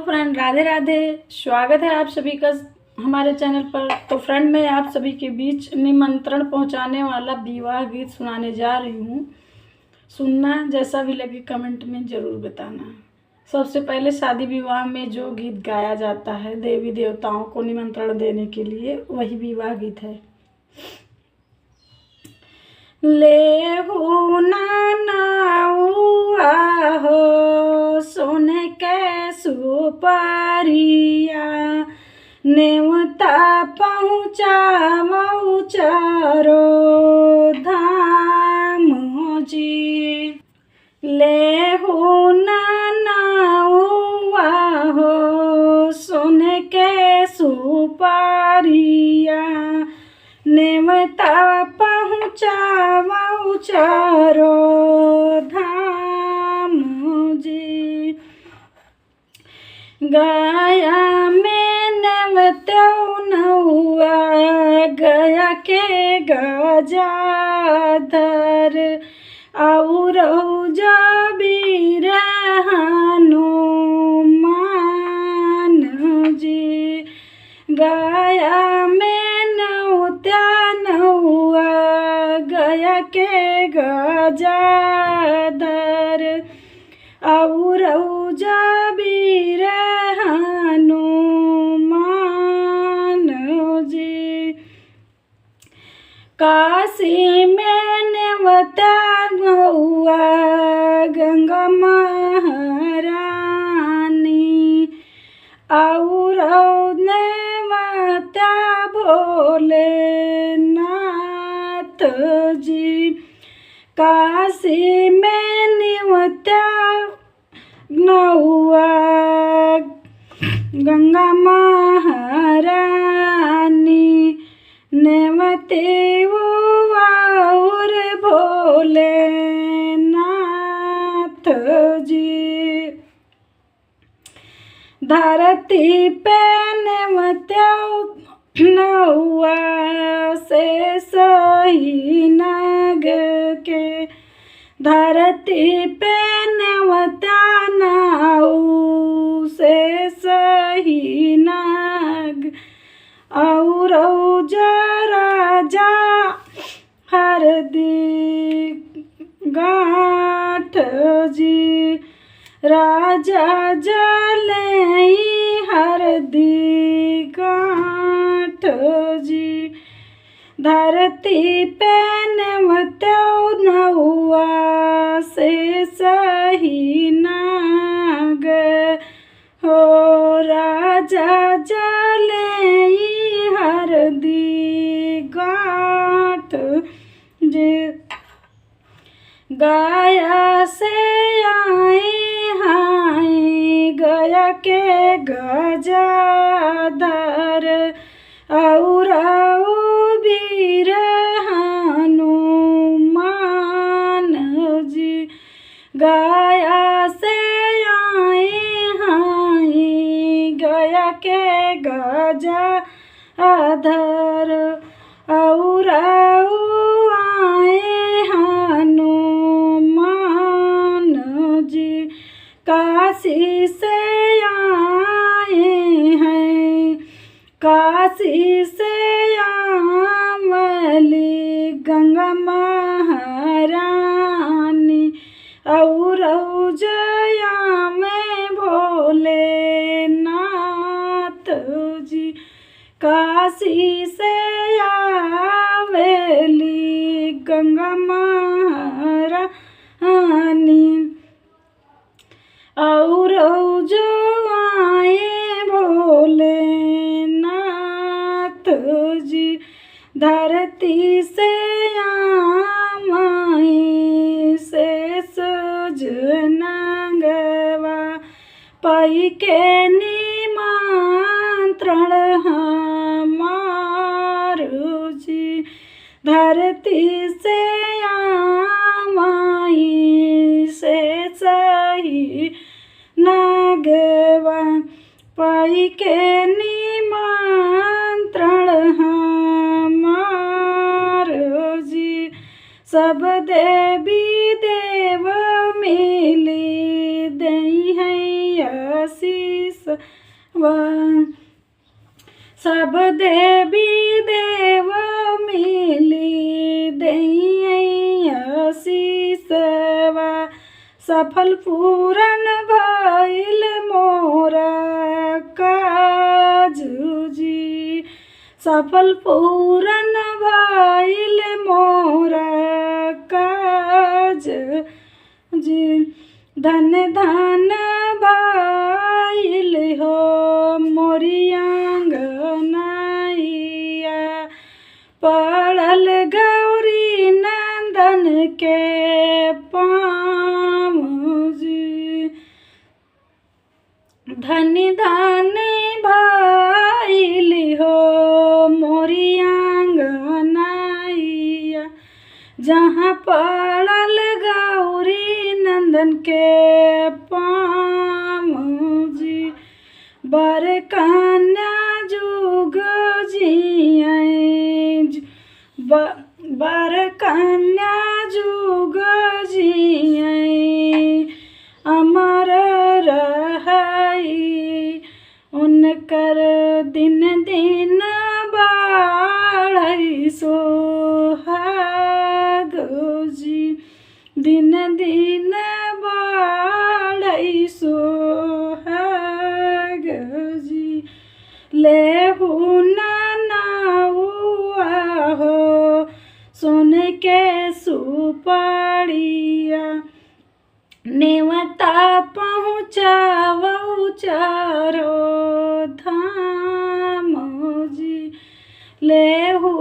Friend, Radhe Radhe. स्वागत है आप सभी का हमारे चैनल पर। तो फ्रेंड, मैं आप सभी के बीच निमंत्रण पहुंचाने वाला विवाह गीत सुनाने जा रही हूं। सुनना, जैसा भी लगे कमेंट में ज़रूर बताना। सबसे पहले शादी विवाह में जो गीत गाया जाता है देवी देवताओं को निमंत्रण देने के लिए, वही विवाह गीत है। ले हो नाउआ हो सोने के सुपरिया, नेवता पहुँचावो चारो धाम जी। ले हो नाउआ हो सोने के सुपरिया, नेवता पहुँचावो चारो धाम जी। गया में नेवता नौआ, गया के गजाधर और जबीर हनुमान जी। गया में नौआ, गया के गजाधर और जबीर हनुमान जी। काशी में नेवता नौआ, गंगा महारानी और नेवता भोलेनाथ जी। काशी में नेवता नौआ, गंगा महारानी, नेवते और भोलेनाथ जी। धरती पे नेवता नौआ से सही नाग के, धरती पे नेवता नाऊ से सही नाग और राजा हरदी गाँठ जी। राजा जलई हरदी गाँठ जी। धरती पे नेवता नौआ से सही नाग हो, राजा जलई हरदी गाँठ जी। गया से आए हाय, गया के गजाधर और वीर हनुमान जी। गया से आए हाय, गया के गजाधर और आए हनुमान जी। काशी से आए हैं, काशी से आमली गंगा महारानी और जया में भोलेनाथ जी। काशी से आवेली गंगा महारानी और जो आए भोलेनाथ जी। धरती से आमाई से सुजनगवा, पाई के निमंत्रण हमारू जी। धरती से आमाई से सही नागवा, पाई के निमंत्रण हमारू जी। सब देवी देव मिली दई है आशीष सब देवी देव मिली दई आशीषवा सफल पूरन भइल मोरा काजूजी सफल पूरन भइल मोरा काज जी धन धन भइल हो मोरी आंगनैया पड़ल गौरी नंदन के पाँव जी धनी धनी भइल हो मोरी आंगनैया जहाँ पड़ल गौरी नंदन के पाँव जी बर कन्या जुग जियँ बर कन्या जुग जियँ अमर रहई उनकर दिन दिन बाढ़ई सोहाग जी दिन दिन बाढ़ई सोहाग जी लेहू नाउआ हो सोन के सुपड़िया नेवता पहुँचावऊ चारो धाम जी लेहू